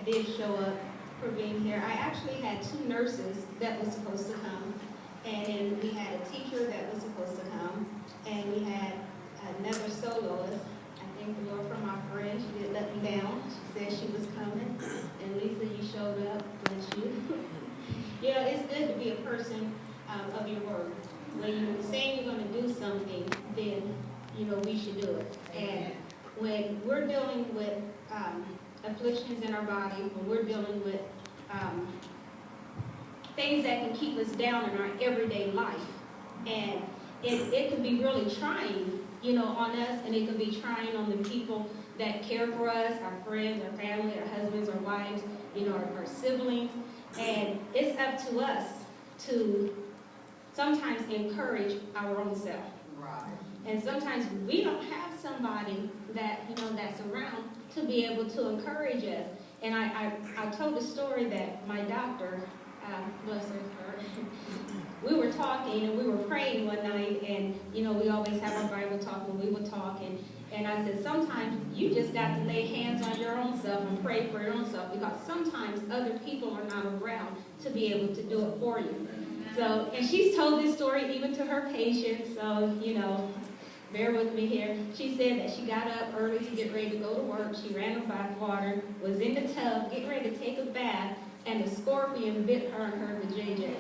did show up for being here. I actually had 2 nurses that was supposed to come, and then we had a teacher that was supposed to come, and we had another soloist. I thank the Lord for my friend. She didn't let me down. She said she was coming, and Lisa, you showed up. Bless you. You know, it's good to be a person of your word. When you say you're going to do something, then, you know, we should do it. And when we're dealing with afflictions in our body, when we're dealing with things that can keep us down in our everyday life, and it can be really trying, you know, on us, and it can be trying on the people that care for us, our friends, our family, our husbands, our wives, you know, our siblings. And it's up to us to sometimes encourage our own self. Right. And sometimes we don't have somebody that, you know, that's around to be able to encourage us. And I told a story that my doctor, bless her heart, we were talking and we were praying one night, and, you know, we always have our Bible talk when we would talk, and I said, sometimes you just got to lay hands on your own self and pray for your own self, because sometimes other people are not around to be able to do it for you. So, and she's told this story even to her patients, so, you know, bear with me here. She said that she got up early to get ready to go to work. She ran her bath water, was in the tub, getting ready to take a bath, and a scorpion bit her and her vajayjay.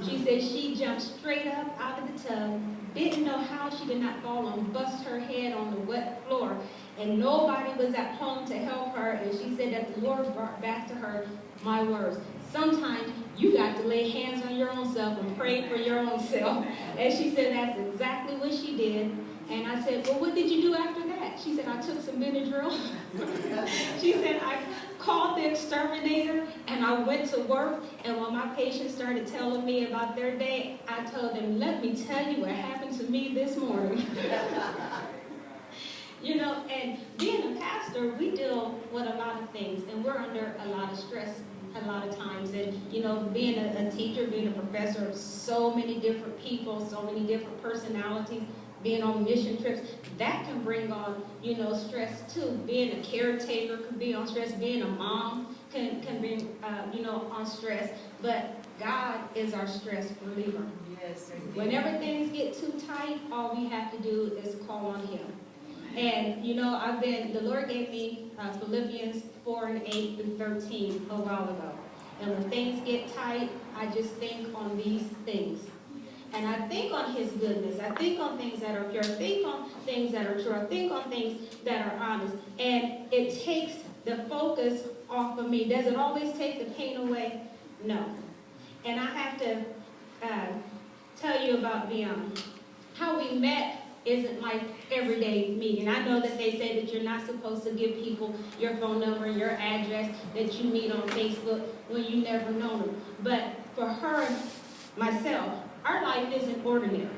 She said she jumped straight up out of the tub, didn't know how she did not fall and bust her head on the wet floor, and nobody was at home to help her, and she said that the Lord brought back to her my words. Sometimes you got to lay hands on your own self and pray for your own self. And she said that's exactly what she did. And I said, well, what did you do after that? She said, I took some Benadryl. She said, I called the exterminator and I went to work. And when my patients started telling me about their day, I told them, let me tell you what happened to me this morning. You know, and being a pastor, we deal with a lot of things, and we're under a lot of stress a lot of times. And, you know, being a teacher, being a professor of so many different people, so many different personalities, being on mission trips, that can bring on, you know, stress too. Being a caretaker can be on stress. Being a mom can bring, you know, on stress. But God is our stress reliever. Yes, whenever things get too tight, all we have to do is call on Him. And, you know, the Lord gave me Philippians 4:8-13 a while ago. And when things get tight, I just think on these things. And I think on His goodness. I think on things that are pure. I think on things that are true. I think on things that are honest. And it takes the focus off of me. Does it always take the pain away? No. And I have to tell you about how we met. Isn't like everyday meeting. I know that they say that you're not supposed to give people your phone number, your address, that you meet on Facebook when you never know them. But for her, myself, our life isn't ordinary.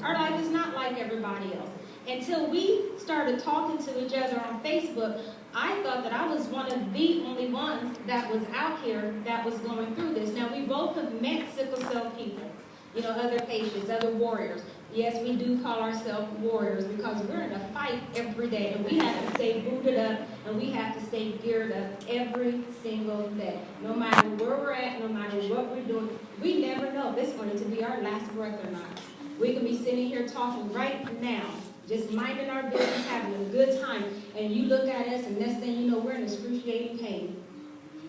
Our life is not like everybody else. Until we started talking to each other on Facebook, I thought that I was one of the only ones that was out here that was going through this. Now, we both have met sickle cell people, you know, other patients, other warriors. Yes, we do call ourselves warriors because we're in a fight every day, and we have to stay booted up, and we have to stay geared up every single day. No matter where we're at, no matter what we're doing, we never know if it's going to be our last breath or not. We could be sitting here talking right now, just minding our business, having a good time, and you look at us, and next thing you know, we're in excruciating pain.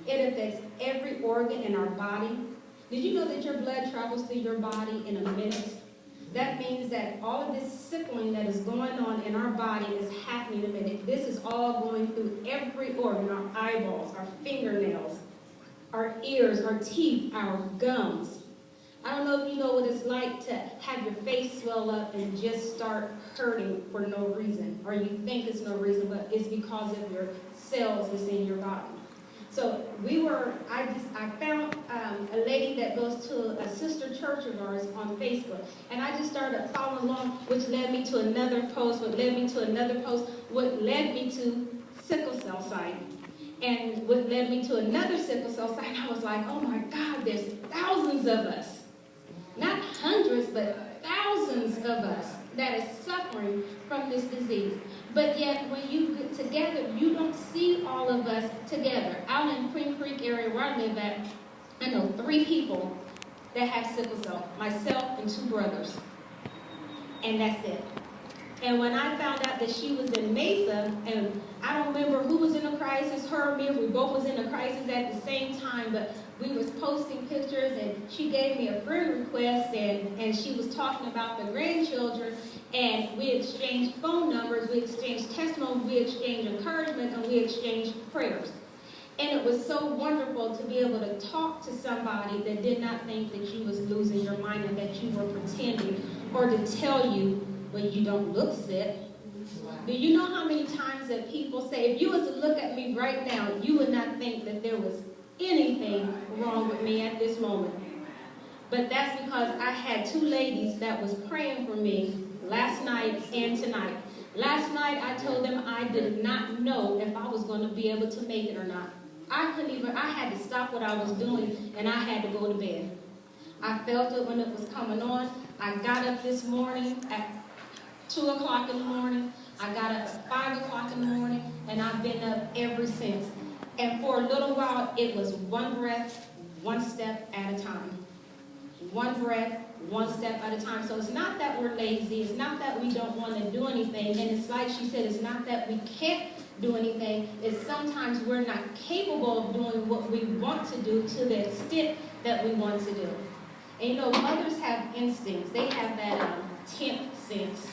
It affects every organ in our body. Did you know that your blood travels through your body in a minute? That means that all of this sickling that is going on in our body is happening in a minute. This is all going through every organ, our eyeballs, our fingernails, our ears, our teeth, our gums. I don't know if you know what it's like to have your face swell up and just start hurting for no reason, or you think it's no reason, but it's because of your cells that's in your body. So I found a lady that goes to a sister church of ours on Facebook, and I just started following along, which led me to another post, what led me to another post, what led me to sickle cell site, and what led me to another sickle cell site. I was like, oh my God, there's thousands of us. Not hundreds, but thousands of us that is suffering from this disease. But yet, when you get together, you don't see all of us together. Out in Queen Creek area where I live at, I know 3 people that have sickle cell. Myself and 2 brothers. And that's it. And when I found out that she was in Mesa, and I don't remember who was in a crisis, her or me, we both was in a crisis at the same time, but we was posting pictures, and she gave me a friend request, and she was talking about the grandchildren, and we exchanged phone numbers, we exchanged testimony, we exchanged encouragement, and we exchanged prayers. And it was so wonderful to be able to talk to somebody that did not think that you was losing your mind and that you were pretending, or to tell you, well, you don't look sick. Do you know how many times that people say, if you was to look at me right now, you would not think that there was anything wrong with me at this moment. But that's because I had 2 ladies that was praying for me last night and tonight. Last night I told them I did not know if I was going to be able to make it or not. I had to stop what I was doing, and I had to go to bed. I felt it when it was coming on. I got up this morning at 2 o'clock in the morning. I got up at 5 o'clock in the morning, and I've been up ever since. And for a little while, it was one breath, one step at a time. One breath, one step at a time. So it's not that we're lazy. It's not that we don't want to do anything. And it's like she said, it's not that we can't do anything. It's sometimes we're not capable of doing what we want to do to the extent that we want to do. And you know, mothers have instincts. They have that 10th sense.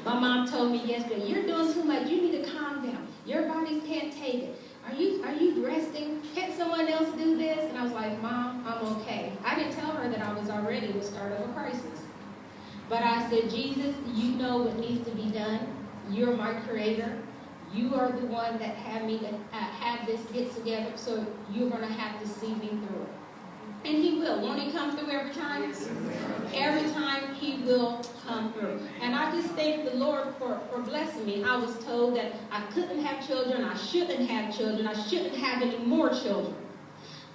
My mom told me yesterday, you're doing too much. You need to calm down. Your body can't take it. Are you resting? Can't someone else do this? And I was like, Mom, I'm okay. I didn't tell her that I was already the start of a crisis. But I said, Jesus, you know what needs to be done. You're my creator. You are the one that had me to have this get together, so you're going to have to see me through it. And he will. Won't he come through every time? Every time he will come through. And I just thank the Lord for blessing me. I was told that I couldn't have children. I shouldn't have children. I shouldn't have any more children.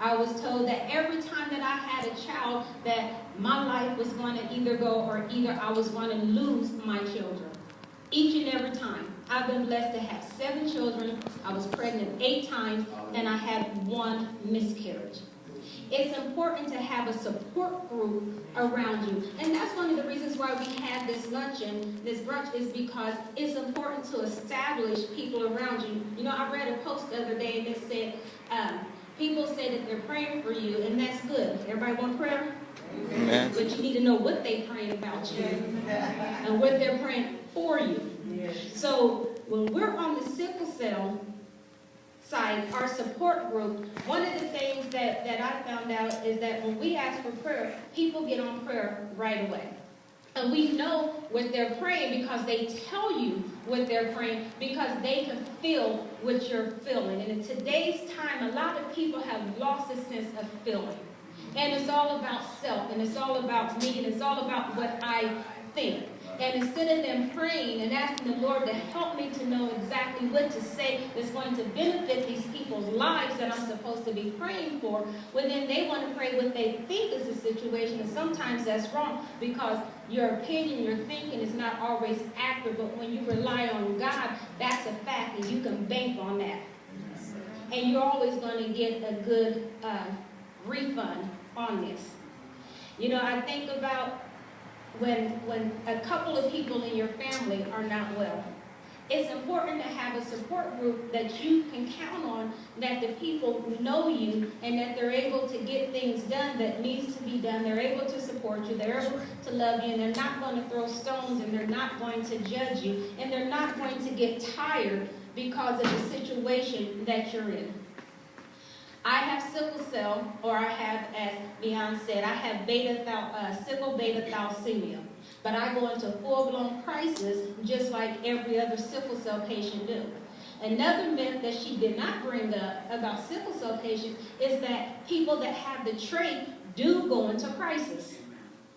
I was told that every time that I had a child, that my life was going to either go or either I was going to lose my children. Each and every time. I've been blessed to have 7 children. I was pregnant 8 times, and I had 1 miscarriage. It's important to have a support group around you. And that's one of the reasons why we have this luncheon, this brunch, is because it's important to establish people around you. You know, I read a post the other day, and it said, people say that they're praying for you, and that's good. Everybody want prayer? Amen. But you need to know what they're praying about you and what they're praying for you. So when we're on the sickle cell side, our support group, one of the things that I found out is that when we ask for prayer, people get on prayer right away. And we know what they're praying because they tell you what they're praying, because they can feel what you're feeling. And in today's time, a lot of people have lost a sense of feeling. And it's all about self, and it's all about me, and it's all about what I think. And instead of them praying and asking the Lord to help me to know exactly what to say that's going to benefit these people's lives that I'm supposed to be praying for, well, then they want to pray what they think is the situation. And sometimes that's wrong, because your opinion, your thinking is not always accurate. But when you rely on God, that's a fact, and you can bank on that. And you're always going to get a good refund on this. You know, I think about when a couple of people in your family are not well. It's important to have a support group that you can count on, that the people know you and that they're able to get things done that needs to be done. They're able to support you. They're able to love you, and they're not going to throw stones, and they're not going to judge you, and they're not going to get tired because of the situation that you're in. I have sickle cell, or I have, as Leon said, I have sickle beta thalassemia. But I go into full-blown crisis just like every other sickle cell patient do. Another myth that she did not bring up about sickle cell patients is that people that have the trait do go into crisis.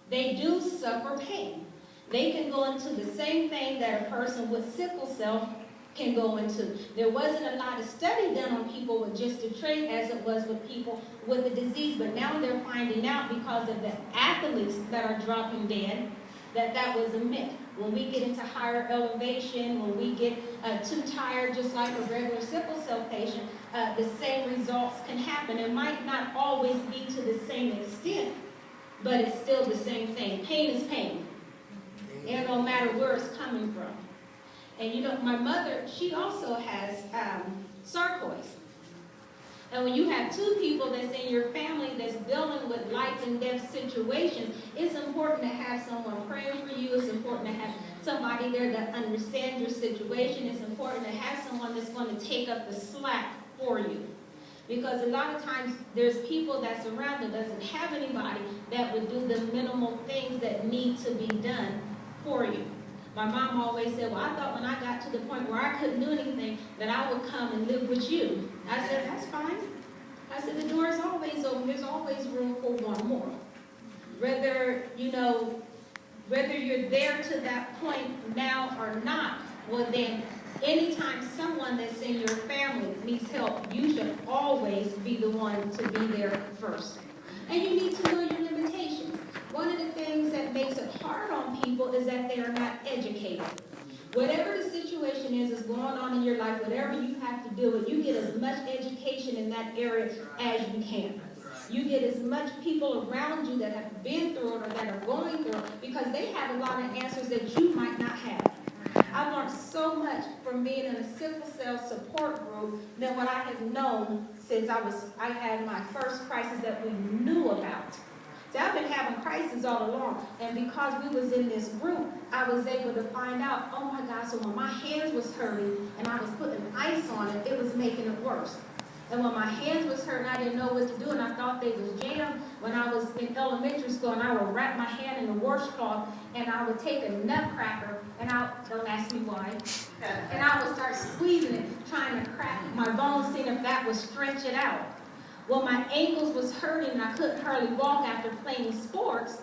They do suffer pain. They can go into the same thing that a person with sickle cell can go into. There wasn't a lot of study done on people with just a trait as it was with people with the disease, but now they're finding out because of the athletes that are dropping dead, that was a myth. When we get into higher elevation, when we get too tired, just like a regular sickle cell patient, the same results can happen. It might not always be to the same extent, but it's still the same thing. Pain is pain, and no matter where it's coming from. And you know, my mother, she also has sarcoidosis. And when you have two people that's in your family that's dealing with life and death situations, it's important to have someone praying for you. It's important to have somebody there that understands your situation. It's important to have someone that's going to take up the slack for you. Because a lot of times there's people that's around that doesn't have anybody that would do the minimal things that need to be done for you. My mom always said, well, I thought when I got to the point where I couldn't do anything that I would come and live with you. I said, that's fine. I said, the door is always open. There's always room for one more. Whether, you know, whether you're there to that point now or not, well then, anytime someone that's in your family needs help, you should always be the one to be there first. And you need to know your limitations. One of the things that makes it hard on people is that they are not educated. Whatever the situation is going on in your life, whatever you have to deal with, you get as much education in that area as you can. You get as much people around you that have been through it or that are going through it, because they have a lot of answers that you might not have. I learned so much from being in a sickle cell support group than what I have known since I had my first crisis that we knew about. So I've been having crises all along, and because we was in this group, I was able to find out, oh my God, so when my hands was hurting and I was putting ice on it, it was making it worse. And when my hands was hurting, I didn't know what to do, and I thought they was jammed. When I was in elementary school, and I would wrap my hand in a washcloth, and I would take a nutcracker, and don't ask me why, and I would start squeezing it, trying to crack my bones, seeing if that would stretch it out. Well, my ankles was hurting, and I couldn't hardly walk after playing sports.